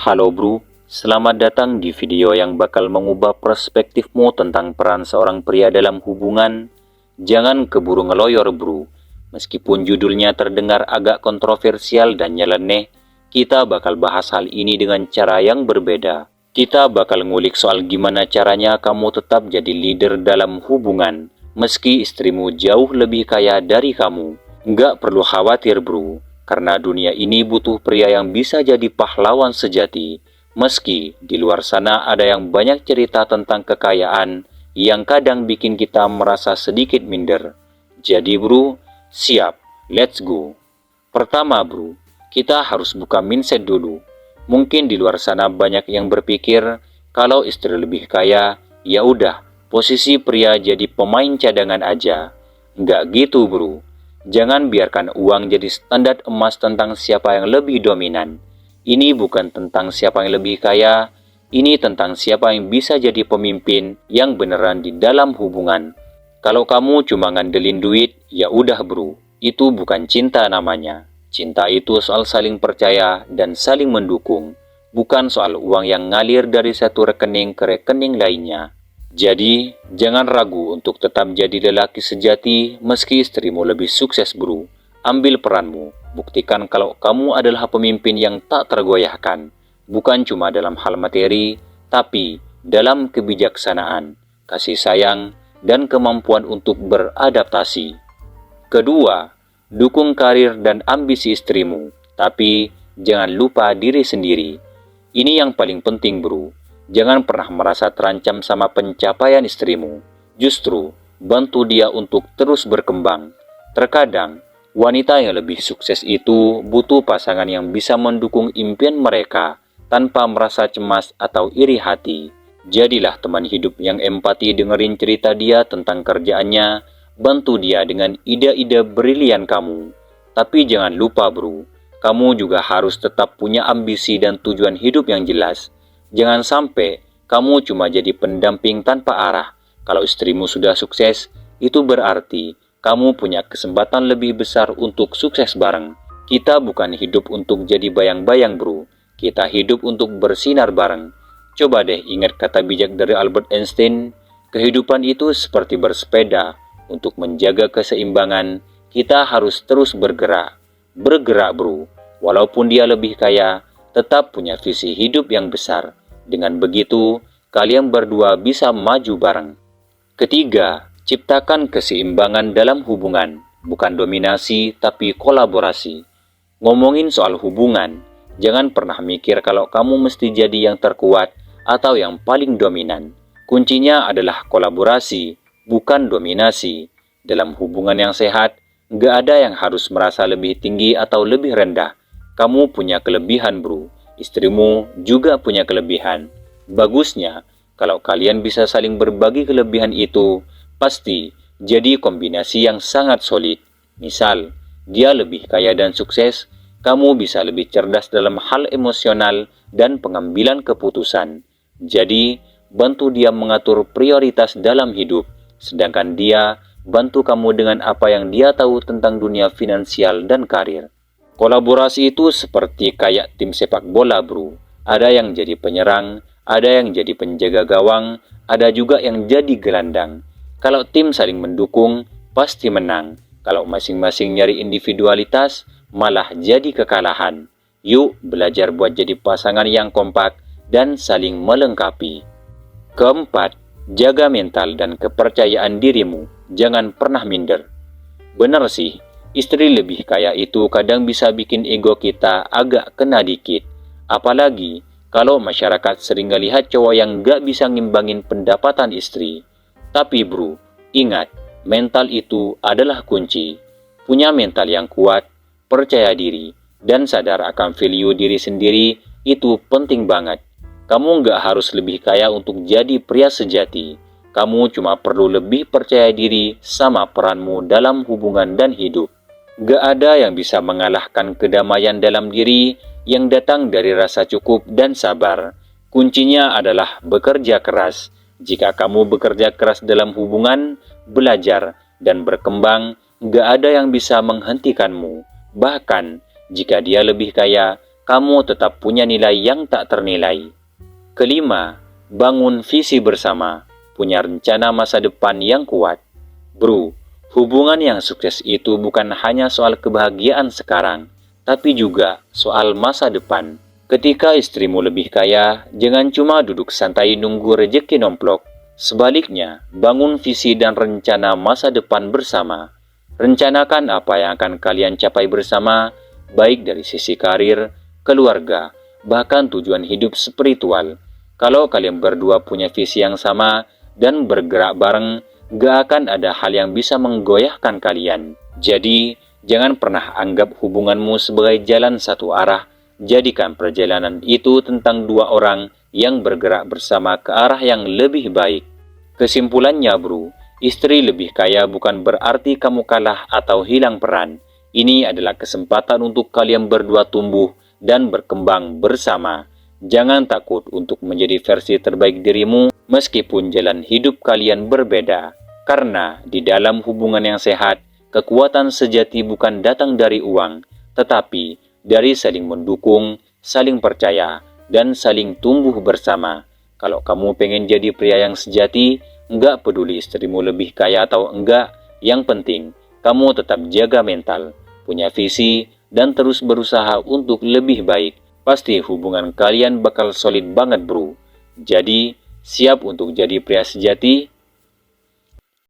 Halo bro, selamat datang di video yang bakal mengubah perspektifmu tentang peran seorang pria dalam hubungan. Jangan keburu ngeloyor bro, meskipun judulnya terdengar agak kontroversial dan nyeleneh, kita bakal bahas hal ini dengan cara yang berbeda. Kita bakal ngulik soal gimana caranya kamu tetap jadi leader dalam hubungan, meski istrimu jauh lebih kaya dari kamu. Nggak perlu khawatir bro, karena dunia ini butuh pria yang bisa jadi pahlawan sejati. Meski di luar sana ada yang banyak cerita tentang kekayaan yang kadang bikin kita merasa sedikit minder. Jadi bro, siap, let's go. Pertama bro, kita harus buka mindset dulu. Mungkin di luar sana banyak yang berpikir kalau istri lebih kaya, ya udah, posisi pria jadi pemain cadangan aja. Nggak gitu bro. Jangan biarkan uang jadi standar emas tentang siapa yang lebih dominan. Ini bukan tentang siapa yang lebih kaya, ini tentang siapa yang bisa jadi pemimpin yang beneran di dalam hubungan. Kalau kamu cuma ngandelin duit, ya udah bro, itu bukan cinta namanya. Cinta itu soal saling percaya dan saling mendukung, bukan soal uang yang ngalir dari satu rekening ke rekening lainnya. Jadi, jangan ragu untuk tetap jadi lelaki sejati meski istrimu lebih sukses bro. Ambil peranmu, buktikan kalau kamu adalah pemimpin yang tak tergoyahkan. Bukan cuma dalam hal materi, tapi dalam kebijaksanaan, kasih sayang, dan kemampuan untuk beradaptasi. Kedua, dukung karir dan ambisi istrimu, tapi jangan lupa diri sendiri. Ini yang paling penting bro. Jangan pernah merasa terancam sama pencapaian istrimu. Justru, bantu dia untuk terus berkembang. Terkadang, wanita yang lebih sukses itu butuh pasangan yang bisa mendukung impian mereka tanpa merasa cemas atau iri hati. Jadilah teman hidup yang empati dengerin cerita dia tentang kerjaannya, bantu dia dengan ide-ide brilian kamu. Tapi jangan lupa bro, kamu juga harus tetap punya ambisi dan tujuan hidup yang jelas. Jangan sampai kamu cuma jadi pendamping tanpa arah. Kalau istrimu sudah sukses, itu berarti kamu punya kesempatan lebih besar untuk sukses bareng. Kita bukan hidup untuk jadi bayang-bayang bro. Kita hidup untuk bersinar bareng. Coba deh ingat kata bijak dari Albert Einstein, kehidupan itu seperti bersepeda. Untuk menjaga keseimbangan, kita harus terus bergerak. Bergerak bro, walaupun dia lebih kaya, tetap punya visi hidup yang besar. Dengan begitu, kalian berdua bisa maju bareng. Ketiga, ciptakan keseimbangan dalam hubungan, bukan dominasi tapi kolaborasi. Ngomongin soal hubungan, jangan pernah mikir kalau kamu mesti jadi yang terkuat atau yang paling dominan. Kuncinya adalah kolaborasi, bukan dominasi. Dalam hubungan yang sehat, nggak ada yang harus merasa lebih tinggi atau lebih rendah. Kamu punya kelebihan bro. Istrimu juga punya kelebihan. Bagusnya, kalau kalian bisa saling berbagi kelebihan itu, pasti jadi kombinasi yang sangat solid. Misal, dia lebih kaya dan sukses, kamu bisa lebih cerdas dalam hal emosional dan pengambilan keputusan. Jadi, bantu dia mengatur prioritas dalam hidup, sedangkan dia bantu kamu dengan apa yang dia tahu tentang dunia finansial dan karir. Kolaborasi itu seperti kayak tim sepak bola bro. Ada yang jadi penyerang, ada yang jadi penjaga gawang, ada juga yang jadi gelandang. Kalau tim saling mendukung, pasti menang. Kalau masing-masing nyari individualitas, malah jadi kekalahan. Yuk belajar buat jadi pasangan yang kompak dan saling melengkapi. Keempat, jaga mental dan kepercayaan dirimu. Jangan pernah minder. Bener sih, istri lebih kaya itu kadang bisa bikin ego kita agak kena dikit. Apalagi kalau masyarakat sering ngelihat cowok yang gak bisa ngimbangin pendapatan istri. Tapi bro, ingat, mental itu adalah kunci. Punya mental yang kuat, percaya diri, dan sadar akan value diri sendiri itu penting banget. Kamu gak harus lebih kaya untuk jadi pria sejati. Kamu cuma perlu lebih percaya diri sama peranmu dalam hubungan dan hidup. Gak ada yang bisa mengalahkan kedamaian dalam diri yang datang dari rasa cukup dan sabar. Kuncinya adalah bekerja keras. Jika kamu bekerja keras dalam hubungan, belajar, dan berkembang, gak ada yang bisa menghentikanmu. Bahkan, jika dia lebih kaya, kamu tetap punya nilai yang tak ternilai. Kelima, bangun visi bersama, punya rencana masa depan yang kuat. Bro, hubungan yang sukses itu bukan hanya soal kebahagiaan sekarang, tapi juga soal masa depan. Ketika istrimu lebih kaya, jangan cuma duduk santai nunggu rejeki nomplok. Sebaliknya, bangun visi dan rencana masa depan bersama. Rencanakan apa yang akan kalian capai bersama, baik dari sisi karir, keluarga, bahkan tujuan hidup spiritual. Kalau kalian berdua punya visi yang sama dan bergerak bareng, gak akan ada hal yang bisa menggoyahkan kalian. Jadi, jangan pernah anggap hubunganmu sebagai jalan satu arah. Jadikan perjalanan itu tentang dua orang yang bergerak bersama ke arah yang lebih baik. Kesimpulannya bro, istri lebih kaya bukan berarti kamu kalah atau hilang peran. Ini adalah kesempatan untuk kalian berdua tumbuh dan berkembang bersama. Jangan takut untuk menjadi versi terbaik dirimu meskipun jalan hidup kalian berbeda. Karena di dalam hubungan yang sehat, kekuatan sejati bukan datang dari uang, tetapi dari saling mendukung, saling percaya, dan saling tumbuh bersama. Kalau kamu pengen jadi pria yang sejati, enggak peduli istrimu lebih kaya atau enggak, yang penting kamu tetap jaga mental, punya visi, dan terus berusaha untuk lebih baik. Pasti hubungan kalian bakal solid banget bro. Jadi, siap untuk jadi pria sejati?